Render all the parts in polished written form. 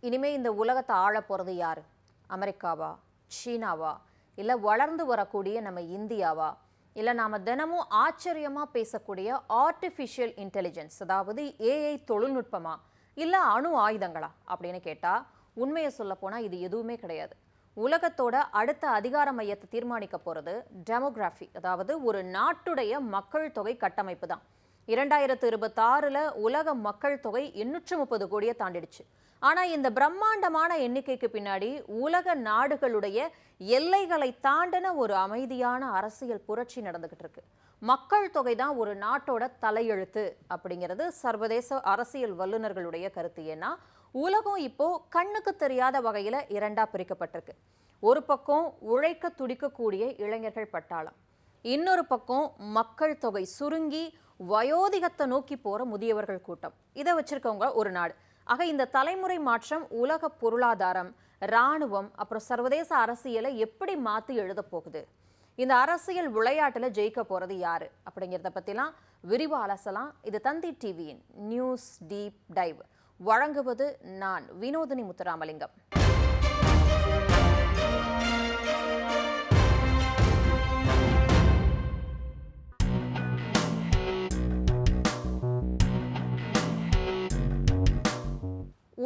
இனிமே இந்த உலகத்தை ஆள போறது யாரு? அமெரிக்காவா, சீனாவா, இல்ல வளர்ந்து வரக்கூடிய நம்ம இந்தியாவா, இல்ல நாம தினமும் ஆச்சரியமா பேசக்கூடிய ஆர்டிஃபிஷியல் இன்டெலிஜென்ஸ், அதாவது ஏஐ தொழில்நுட்பமா, இல்ல அணு ஆயுதங்களா அப்படின்னு கேட்டா உண்மையை சொல்ல போனா இது எதுவுமே கிடையாது. உலகத்தோட அடுத்த அதிகார மையத்தை தீர்மானிக்க போறது டெமோகிராஃபி, அதாவது ஒரு நாட்டுடைய மக்கள் தொகை கட்டமைப்பு தான். 2026 உலக மக்கள் தொகை 830 கோடியை தாண்டிடுச்சு. ஆனா இந்த பிரம்மாண்டமான எண்ணிக்கைக்கு பின்னாடி உலக நாடுகளுடைய எல்லைகளை தாண்டின ஒரு அமைதியான அரசியல் புரட்சி நடந்துகிட்டு இருக்கு. மக்கள் தொகை தான் ஒரு நாட்டோட தலையெழுத்து அப்படிங்கிறது சர்வதேச அரசியல் வல்லுநர்களுடைய கருத்து. ஏன்னா உலகம் இப்போ கண்ணுக்கு தெரியாத வகையில இரண்டா பிரிக்கப்பட்டிருக்கு. ஒரு பக்கம் உழைக்க துடிக்கக்கூடிய இளைஞர்கள் பட்டாளம், இன்னொரு பக்கம் மக்கள் தொகை சுருங்கி வயோதிகத்தை நோக்கி போற முதியவர்கள் கூட்டம். இதை வச்சிருக்கவங்க ஒரு நாடு. ஆக இந்த தலைமுறை மாற்றம் உலக பொருளாதாரம், இராணுவம், அப்புறம் சர்வதேச அரசியலை எப்படி மாற்றி எழுத போகுது? இந்த அரசியல் விளையாட்டுல ஜெயிக்க போறது யாரு அப்படிங்கிறத பத்திலாம் விரிவா அலசலாம். இது தந்தி டிவியின் நியூஸ் டீப் டைவ். வழங்குவது நான் வினோதினி முத்துராமலிங்கம்.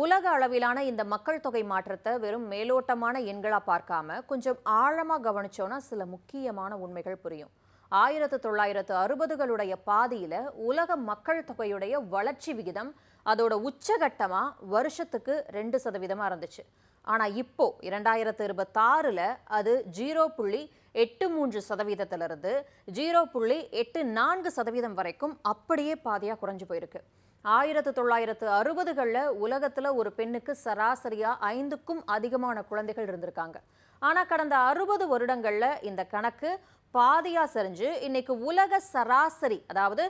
உலக அளவிலான இந்த மக்கள் தொகை மாற்றத்தை வெறும் மேலோட்டமான எண்களா பார்க்காம கொஞ்சம் ஆழமா கவனிச்சோன்னா சில முக்கியமான உண்மைகள் புரியும். 1960களுடைய பாதியில உலக மக்கள் தொகையுடைய வளர்ச்சி விகிதம் அதோட உச்சகட்டமா வருஷத்துக்கு 2% இருந்துச்சு. ஆனா இப்போ 2026 அது 0.83%, 0.84% வரைக்கும் அப்படியே பாதியா குறைஞ்சு போயிருக்கு. 1960களில் உலகத்துல ஒரு பெண்ணுக்கு சராசரியா 5க்கும் அதிகமான குழந்தைகள் இருந்திருக்காங்க. ஆனா கடந்த 60 வருடங்கள்ல இந்த கணக்கு பாதியா சரிஞ்சு இன்னைக்கு உலக சராசரி, அதாவது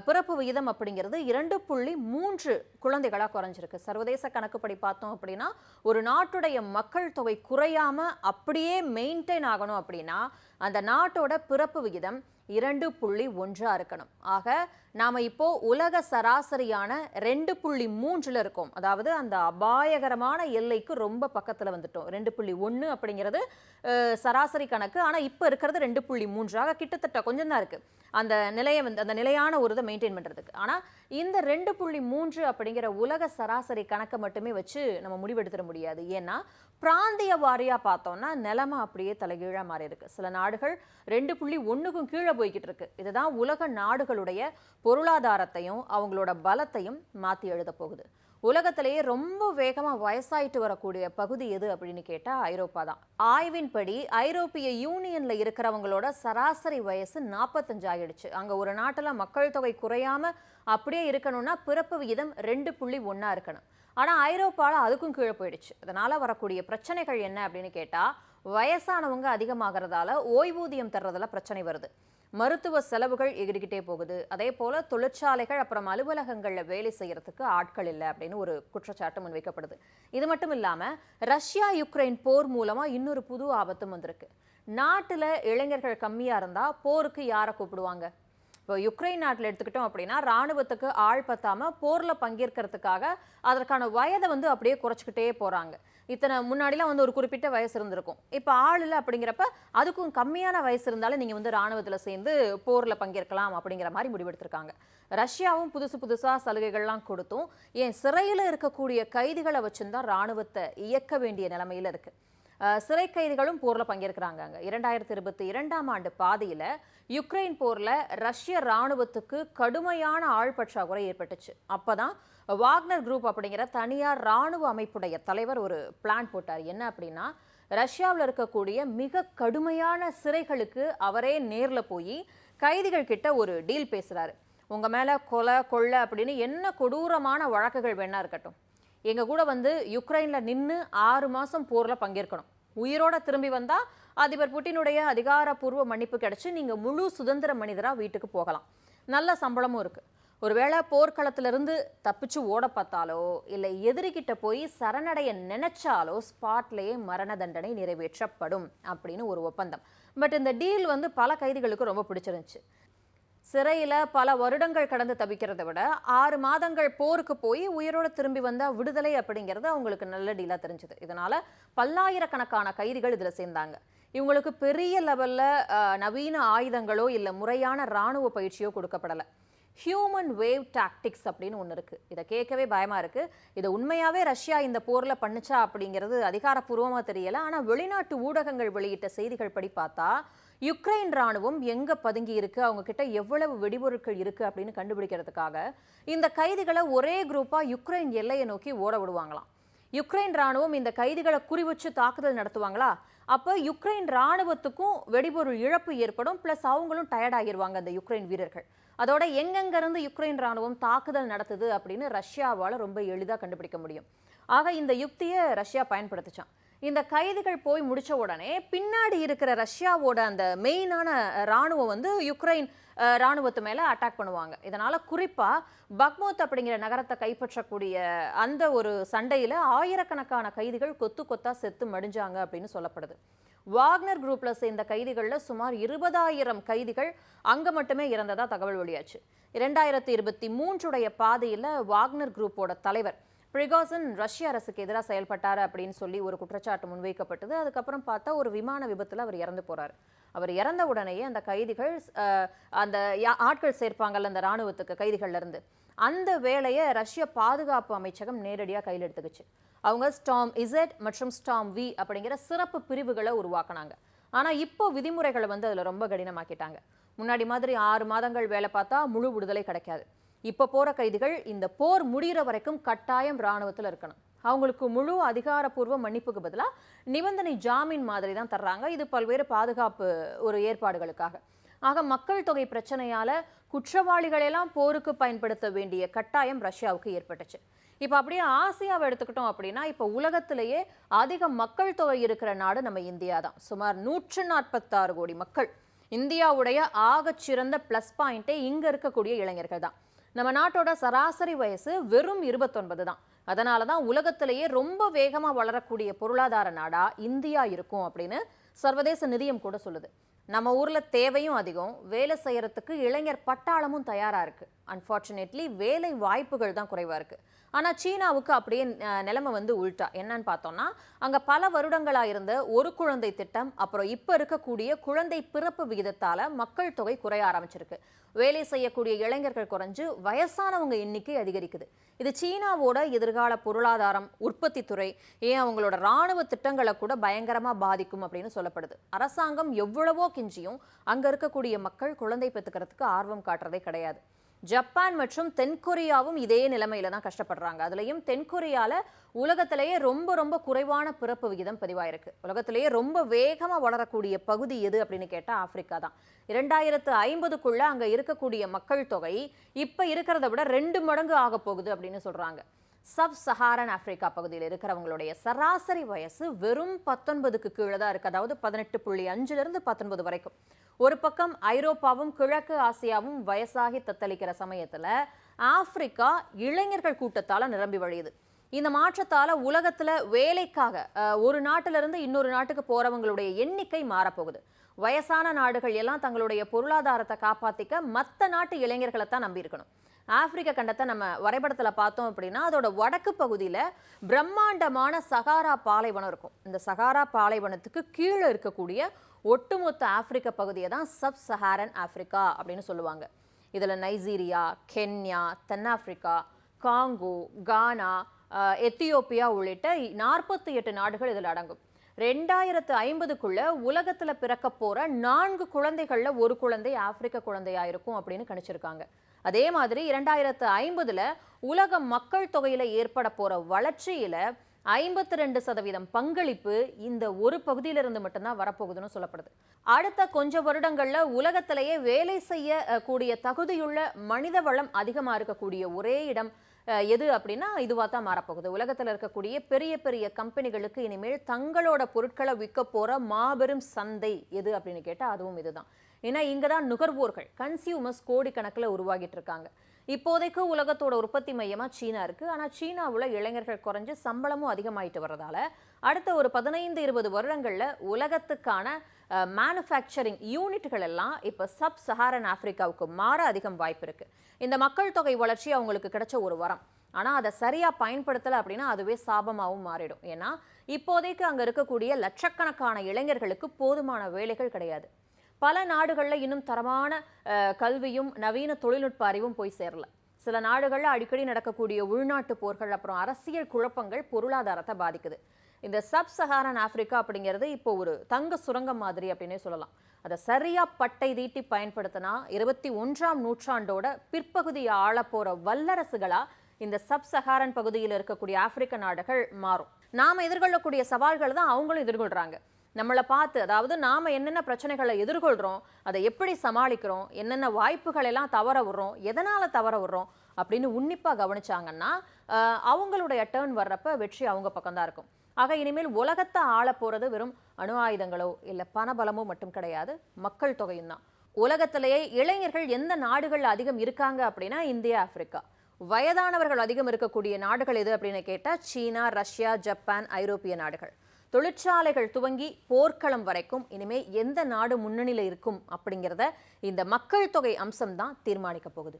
பிறப்பு விகிதம் அப்படிங்கிறது 2.3 குழந்தைகளா குறைஞ்சிருக்கு. சர்வதேச கணக்குப்படி பார்த்தோம் அப்படின்னா ஒரு நாட்டுடைய மக்கள் தொகை குறையாம அப்படியே மெயின்டைன் ஆகணும் அப்படின்னா அந்த நாட்டோட பிறப்பு விகிதம் 2.1 இருக்கணும். ஆக நாம இப்போ உலக சராசரியான 2.3 இருக்கோம். அதாவது அந்த அபாயகரமான எல்லைக்கு ரொம்ப பக்கத்துல வந்துட்டோம். 2.1 அப்படிங்கிறது சராசரி கணக்கு. ஆனா இப்ப இருக்கிறது 2.3. ஆக கிட்டத்தட்ட கொஞ்சம் தான் இருக்கு அந்த நிலையை அந்த நிலையான ஒரு இதை மெயின்டைன் பண்றதுக்கு. ஆனா இந்த 2.3 அப்படிங்கிற உலக சராசரி கணக்கை மட்டுமே வச்சு நம்ம முடிவெடுத்துட முடியாது. ஏன்னா பிராந்திய வாரியா பார்த்தோம்னா நிலைமை அப்படியே தலைகீழா மாறி இருக்கு. சில நாடுகள் 2.1க்கும் கீழே போய்கிட்டு இருக்கு. இதுதான் உலக நாடுகளுடைய பொருளாதாரத்தையும் அவங்களோட பலத்தையும் மாற்றி எழுத போகுது. உலகத்திலேயே ரொம்ப வேகமா வயசாயிட்டு வரக்கூடிய பகுதி எது அப்படின்னு கேட்டா ஐரோப்பா தான். ஆய்வின்படி ஐரோப்பிய யூனியன்ல இருக்கிறவங்களோட சராசரி வயசு 45 ஆயிடுச்சு. அங்க ஒரு நாட்டுல மக்கள் தொகை குறையாம அப்படியே இருக்கணும்னா பிறப்பு விகிதம் 2.1 இருக்கணும். ஆனா ஐரோப்பால அதுக்கும் கீழே போயிடுச்சு. அதனால வரக்கூடிய பிரச்சனைகள் என்ன அப்படின்னு கேட்டா, வயசானவங்க அதிகமாகறதால ஓய்வூதியம் தர்றதுல பிரச்சனை வருது. மருத்துவ செலவுகள் எகிரிக்கிட்டே போகுது. அதே போல தொழிற்சாலைகள் அப்புறம் அலுவலகங்கள்ல வேலை செய்யறதுக்கு ஆட்கள் இல்லை அப்படின்னு ஒரு குற்றச்சாட்டு முன்வைக்கப்படுது. இது மட்டும் இல்லாம ரஷ்யா யுக்ரைன் போர் மூலமா இன்னொரு புது ஆபத்தும் வந்திருக்கு. நாட்டுல இளைஞர்கள் கம்மியா இருந்தா போருக்கு யாரை கூப்பிடுவாங்க? இப்போ யுக்ரைன் நாட்டில் எடுத்துக்கிட்டோம் அப்படின்னா ராணுவத்துக்கு ஆள் பத்தாம போர்ல பங்கேற்கிறதுக்காக அதற்கான வயதை அப்படியே குறைச்சிக்கிட்டே போறாங்க. இத்தனை முன்னாடிலாம் ஒரு குறிப்பிட்ட வயசு இருந்திருக்கும். இப்போ ஆள் இல்லை அப்படிங்கிறப்ப அதுக்கும் கம்மியான வயசு இருந்தாலும் நீங்க ராணுவத்துல சேர்ந்து போர்ல பங்கேற்கலாம் அப்படிங்கிற மாதிரி முடிவெடுத்திருக்காங்க. ரஷ்யாவும் புதுசா சலுகைகள்லாம் கொடுத்தும் ஏன் சிறையில் இருக்கக்கூடிய கைதிகளை வச்சுதான் ராணுவத்தை இயக்க வேண்டிய நிலைமையில இருக்கு. சிறை கைதிகளும் போர்ல பங்கேற்கிறாங்க. 2022ஆம் ஆண்டு பாதியில யுக்ரைன் போர்ல ரஷ்ய ராணுவத்துக்கு கடுமையான ஆள் பற்றாக்குறை ஏற்பட்டுச்சு. அப்பதான் வாக்னர் குரூப் அப்படிங்கிற தனியார் ராணுவ அமைப்புடைய தலைவர் ஒரு பிளான் போட்டார். என்ன அப்படின்னா, ரஷ்யாவில் இருக்கக்கூடிய மிக கடுமையான சிறைகளுக்கு அவரே நேர்ல போய் கைதிகள் கிட்ட ஒரு டீல் பேசுறாரு. உங்க மேல கொலை கொள்ளை அப்படின்னு என்ன கொடூரமான வழக்குகள் வேணா இருக்கட்டும், எங்க கூட யுக்ரைன்ல நின்று 6 மாசம் போர்ல பங்கேற்கணும். உயிரோட திரும்பி வந்தா அதிபர் புட்டினுடைய அதிகாரப்பூர்வ மன்னிப்பு கிடைச்சு நீங்க முழு சுதந்திர மனிதரா வீட்டுக்கு போகலாம். நல்ல சம்பளமும் இருக்கு. ஒருவேளை போர்க்களத்திலிருந்து தப்பிச்சு ஓட பார்த்தாலோ இல்லை எதிரிகிட்ட போய் சரணடைய நினைச்சாலோ ஸ்பாட்லேயே மரண தண்டனை நிறைவேற்றப்படும் அப்படின்னு ஒரு ஒப்பந்தம். பட் இந்த டீல் பல கைதிகளுக்கு ரொம்ப பிடிச்சிருந்துச்சு. சிறையில பல வருடங்கள் கடந்து தவிக்கிறதை விட 6 மாதங்கள் போருக்கு போய் உயிரோட திரும்பி வந்தா விடுதலை அப்படிங்கிறது அவங்களுக்கு நல்ல டீலா தெரிஞ்சது. இதனால பல்லாயிரக்கணக்கான கைதிகள் இதுல சேர்ந்தாங்க. இவங்களுக்கு பெரிய லெவல்ல நவீன ஆயுதங்களோ இல்ல முறையான ராணுவ பயிற்சியோ கொடுக்கப்படல. ஹியூமன் வேவ் டாக்டிக்ஸ் அப்படின்னு ஒன்று இருக்கு. இதை கேட்கவே பயமா இருக்கு. இதை உண்மையாவே ரஷ்யா இந்த போர்ல பண்ணுச்சா அப்படிங்கிறது அதிகாரப்பூர்வமா தெரியல. ஆனா வெளிநாட்டு ஊடகங்கள் வெளியிட்ட செய்திகள் படி பார்த்தா யுக்ரைன் ராணுவம் எங்க பதுங்கி இருக்கு, அவங்க கிட்ட எவ்வளவு வெடிபொருட்கள் இருக்கு அப்படின்னு கண்டுபிடிக்கிறதுக்காக இந்த கைதிகளை ஒரே குரூப்பா யுக்ரைன் எல்லையை நோக்கி ஓட விடுவாங்களாம். யுக்ரைன் ராணுவம் இந்த கைதிகளை குறிவச்சு தாக்குதல் நடத்துவாங்களா, அப்ப யுக்ரைன் ராணுவத்துக்கும் வெடிபொருள் இழப்பு ஏற்படும். பிளஸ் அவங்களும் டயர்ட் ஆகிடுவாங்க அந்த யுக்ரைன் வீரர்கள். அதோட எங்கெங்க இருந்து யுக்ரைன் ராணுவம் தாக்குதல் நடத்துது அப்படின்னு ரஷ்யாவால ரொம்ப எளிதா கண்டுபிடிக்க முடியும். ஆக இந்த யுக்தியை ரஷ்யா பயன்படுத்துச்சான். இந்த கைதிகள் போய் முடிச்ச உடனே பின்னாடி இருக்கிற ரஷ்யாவோட அந்த மெயினான ராணுவம் வந்து யுக்ரைன் ராணுவத்து மேல அட்டாக் பண்ணுவாங்க. இதனால குறிப்பா பக்மூத் அப்படிங்கிற நகரத்தை கைப்பற்றக்கூடிய அந்த ஒரு சண்டையில ஆயிரக்கணக்கான கைதிகள் கொத்து கொத்தா செத்து மடிஞ்சாங்க அப்படின்னு சொல்லப்படுது. வாக்னர் குரூப்ல சேர்ந்த கைதிகள்ல சுமார் 20,000 கைதிகள் அங்க மட்டுமே இறந்ததா தகவல் வெளியாச்சு. 2023 பாதையில வாக்னர் குரூப்போட தலைவர் பிரிகோசின் ரஷ்ய அரசுக்கு எதிராக செயல்பட்டாரு அப்படின்னு சொல்லி ஒரு குற்றச்சாட்டு முன்வைக்கப்பட்டது. அதுக்கப்புறம் பார்த்தா ஒரு விமான விபத்துல அவர் இறந்து போறாரு. அவர் இறந்த உடனேயே அந்த கைதிகள் அந்த ஆட்கள் சேர்ப்பாங்கல்ல அந்த ராணுவத்துக்கு கைதிகள்ல இருந்து, அந்த வேலையை ரஷ்ய பாதுகாப்பு அமைச்சகம் நேரடியாக கையில் எடுத்துக்கிச்சு. அவங்க ஸ்டார்ம் இசட் மற்றும் ஸ்டார்ம் வி அப்படிங்கிற சிறப்பு பிரிவுகளை உருவாக்குனாங்க. ஆனா இப்போ விதிமுறைகளை வந்து அதுல ரொம்ப கடினமாக்கிட்டாங்க. முன்னாடி மாதிரி 6 மாதங்கள் வேலை பார்த்தா முழு விடுதலை கிடைக்காது. இப்போ போற கைதிகள் இந்த போர் முடிகிற வரைக்கும் கட்டாயம் ராணுவத்தில் இருக்கணும். அவங்களுக்கு முழு அதிகாரப்பூர்வ மன்னிப்புக்கு பதிலாக நிபந்தனை ஜாமீன் மாதிரி தான் தர்றாங்க. இது பல்வேறு பாதுகாப்பு ஒரு ஏற்பாடுகளுக்காக. ஆக மக்கள் தொகை பிரச்சனையால குற்றவாளிகளெல்லாம் போருக்கு பயன்படுத்த வேண்டிய கட்டாயம் ரஷ்யாவுக்கு ஏற்பட்டுச்சு. இப்போ அப்படியே ஆசியாவை எடுத்துக்கிட்டோம் அப்படின்னா, இப்போ உலகத்திலேயே அதிக மக்கள் தொகை இருக்கிற நாடு நம்ம இந்தியா தான். சுமார் 146 கோடி மக்கள். இந்தியாவுடைய ஆகச்சிறந்த பிளஸ் பாயிண்டே இங்க இருக்கக்கூடிய இளைஞர்கள் தான். நம்ம நாட்டோட சராசரி வயசு வெறும் 29 தான். அதனால தான் உலகத்திலேயே ரொம்ப வேகமா வளரக்கூடிய பொருளாதார நாடா இந்தியா இருக்கும் அப்படின்னு சர்வதேச நிதியம் கூட சொல்லுது. நம்ம ஊர்ல தேவையும் அதிகம், வேலை செய்யறதுக்கு இளைஞர் பட்டாளமும் தயாரா இருக்கு. அன்பார்ச்சுனேட்லி வேலை வாய்ப்புகள் தான் குறைவா இருக்கு. ஆனா சீனாவுக்கு அப்படியே நிலைமை வந்து உள்டா. என்னன்னு பார்த்தோம்னா, அங்க பல வருடங்களா இருந்த ஒரு குழந்தை திட்டம், அப்புறம் இப்ப இருக்கக்கூடிய குழந்தை பிறப்பு விகிதத்தால மக்கள் தொகை குறைய ஆரம்பிச்சிருக்கு. வேலை செய்யக்கூடிய இளைஞர்கள் குறைஞ்சு வயசானவங்க எண்ணிக்கை அதிகரிக்குது. இது சீனாவோட எதிர்கால பொருளாதாரம், உற்பத்தி துறை, ஏன் அவங்களோட ராணுவ திட்டங்களை கூட பயங்கரமா பாதிக்கும் அப்படின்னு சொல்லப்படுது. அரசாங்கம் எவ்வளவோ கெஞ்சியும் அங்க இருக்கக்கூடிய மக்கள் குழந்தை பெற்றுக்கிறதுக்கு ஆர்வம் காட்டுறதே கிடையாது. ஜப்பான் மற்றும் தென்கொரியாவும் இதே நிலைமையில தான் கஷ்டப்படுறாங்க. அதுலயும் தென்கொரியால உலகத்திலேயே ரொம்ப ரொம்ப குறைவான பிறப்பு விகிதம் பதிவாயிருக்கு. உலகத்திலேயே ரொம்ப வேகமா வளரக்கூடிய பகுதி எது அப்படின்னு கேட்டா ஆப்பிரிக்கா தான். 2050க்குள்ள அங்க இருக்கக்கூடிய மக்கள் தொகை இப்ப இருக்கிறத விட 2 மடங்கு ஆக போகுது அப்படின்னு சொல்றாங்க. சப் சஹாரன் ஆப்பிரிக்கா பகுதியில் இருக்கிறவங்களுடைய சராசரி வயசு வெறும் 19க்கு கீழே தான் இருக்கு. அதாவது 18.5 19 வரைக்கும். ஒரு பக்கம் ஐரோப்பாவும் கிழக்கு ஆசியாவும் வயசாகி தத்தளிக்கிற சமயத்துல ஆப்பிரிக்கா இளைஞர்கள் கூட்டத்தால நிரம்பி வழியுது. இந்த மாற்றத்தால உலகத்துல வேலைக்காக ஒரு நாட்டில இருந்து இன்னொரு நாட்டுக்கு போறவங்களுடைய எண்ணிக்கை மாறப்போகுது. வயசான நாடுகள் எல்லாம் தங்களுடைய பொருளாதாரத்தை காப்பாத்திக்க மற்ற நாட்டு இளைஞர்களை தான் நம்பி இருக்கணும். ஆப்பிரிக்க கண்டத்தை நம்ம வரைபடத்துல பார்த்தோம் அப்படின்னா, அதோட வடக்கு பகுதியில பிரம்மாண்டமான சகாரா பாலைவனம் இருக்கும். இந்த சகாரா பாலைவனத்துக்கு கீழே இருக்கக்கூடிய ஒட்டுமொத்த ஆப்பிரிக்க பகுதியை தான் சப் சஹாரன் ஆப்பிரிக்கா அப்படின்னு சொல்லுவாங்க. இதுல நைஜீரியா, கென்யா, தென்னாப்பிரிக்கா, காங்கோ, கானா, எத்தியோப்பியா உள்ளிட்ட 48 நாடுகள் இதில் அடங்கும். 2050க்குள்ள உலகத்துல பிறக்க போற 4 குழந்தைகள்ல ஒரு குழந்தை ஆப்பிரிக்க குழந்தையா இருக்கும் அப்படின்னு கணிச்சிருக்காங்க. அதே மாதிரி 2050ல உலக மக்கள் தொகையில ஏற்பட போற வளர்ச்சியில 52% பங்களிப்பு இந்த ஒரு பகுதியிலிருந்து மட்டும்தான் வரப்போகுதுன்னு சொல்லப்படுது. அடுத்த கொஞ்ச வருடங்கள்ல உலகத்திலேயே வேலை செய்ய கூடிய தகுதியுள்ள மனித வளம் அதிகமா இருக்கக்கூடிய ஒரே இடம் எது அப்படின்னா இதுவா தான் மாறப்போகுது. உலகத்துல இருக்கக்கூடிய பெரிய பெரிய கம்பெனிகளுக்கு இனிமேல் தங்களோட பொருட்களை விற்க போற மாபெரும் சந்தை எது அப்படின்னு கேட்டா அதுவும் இதுதான். ஏன்னா இங்கதான் நுகர்வோர்கள், கன்சியூமர்ஸ் கோடிக்கணக்கில் உருவாகிட்டு இருக்காங்க. இப்போதைக்கு உலகத்தோட உற்பத்தி மையமா சீனா இருக்கு. ஆனா சீனாவுல இளைஞர்கள் குறைஞ்சு சம்பளமும் அதிகமாயிட்டு வரதால அடுத்த ஒரு 15-20 வருடங்கள்ல உலகத்துக்கான மேனுஃபேக்சரிங் யூனிட்கள் எல்லாம் இப்ப சப் சஹாரன் ஆப்பிரிக்காவுக்கு மாற அதிகம் வாய்ப்பு இருக்கு. இந்த மக்கள் தொகை வளர்ச்சி அவங்களுக்கு கிடைச்ச ஒரு வரம். ஆனா அதை சரியா பயன்படுத்தல அப்படின்னா அதுவே சாபமாவும் மாறிடும். ஏன்னா இப்போதைக்கு அங்க இருக்கக்கூடிய லட்சக்கணக்கான இளைஞர்களுக்கு போதுமான வேலைகள் கிடையாது. பல நாடுகள்ல இன்னும் தரமான கல்வியும் நவீன தொழில்நுட்ப அறிவும் போய் சேரல. சில நாடுகள்ல அடிக்கடி நடக்கக்கூடிய உள்நாட்டு போர்கள், அப்புறம் அரசியல் குழப்பங்கள் பொருளாதாரத்தை பாதிக்குது. இந்த சப் சஹாரன் ஆப்பிரிக்கா அப்படிங்கிறது இப்போ ஒரு தங்க சுரங்கம் மாதிரி அப்படின்னே சொல்லலாம். அதை சரியா பட்டை தீட்டி பயன்படுத்தினா 21ஆம் நூற்றாண்டோட பிற்பகுதியை ஆளப்போற வல்லரசுகளா இந்த சப் சஹாரன் பகுதியில் இருக்கக்கூடிய ஆப்பிரிக்க நாடுகள் மாறும். நாம எதிர்கொள்ளக்கூடிய சவால்கள் தான் அவங்களும் எதிர்கொள்றாங்க. நம்மளை பார்த்து, அதாவது நாம என்னென்ன பிரச்சனைகளை எதிர்கொள்றோம், அதை எப்படி சமாளிக்கிறோம், என்னென்ன வாய்ப்புகள் எல்லாம் தவற விடுறோம், எதனால தவற விடுறோம் அப்படின்னு உன்னிப்பா கவனிச்சாங்கன்னா அவங்களுடைய டேர்ன் வர்றப்ப வெற்றி அவங்க பக்கம்தான் இருக்கும். ஆக இனிமேல் உலகத்தை ஆள போறது வெறும் அணு ஆயுதங்களோ இல்ல பணபலமோ மட்டும் கிடையாது, மக்கள் தொகையும் தான். உலகத்திலேயே இளைஞர்கள் எந்த நாடுகள் அதிகம் இருக்காங்க அப்படின்னா இந்தியா, ஆப்பிரிக்கா. வயதானவர்கள் அதிகம் இருக்கக்கூடிய நாடுகள் எது அப்படின்னு கேட்டா சீனா, ரஷ்யா, ஜப்பான், ஐரோப்பிய நாடுகள். தொழிற்சாலைகள் துவங்கி போர்க்களம் வரைக்கும் இனிமே எந்த நாடு முன்னணியில இருக்கும் அப்படிங்கிறத இந்த மக்கள் தொகை அம்சம் தான் தீர்மானிக்க போகுது.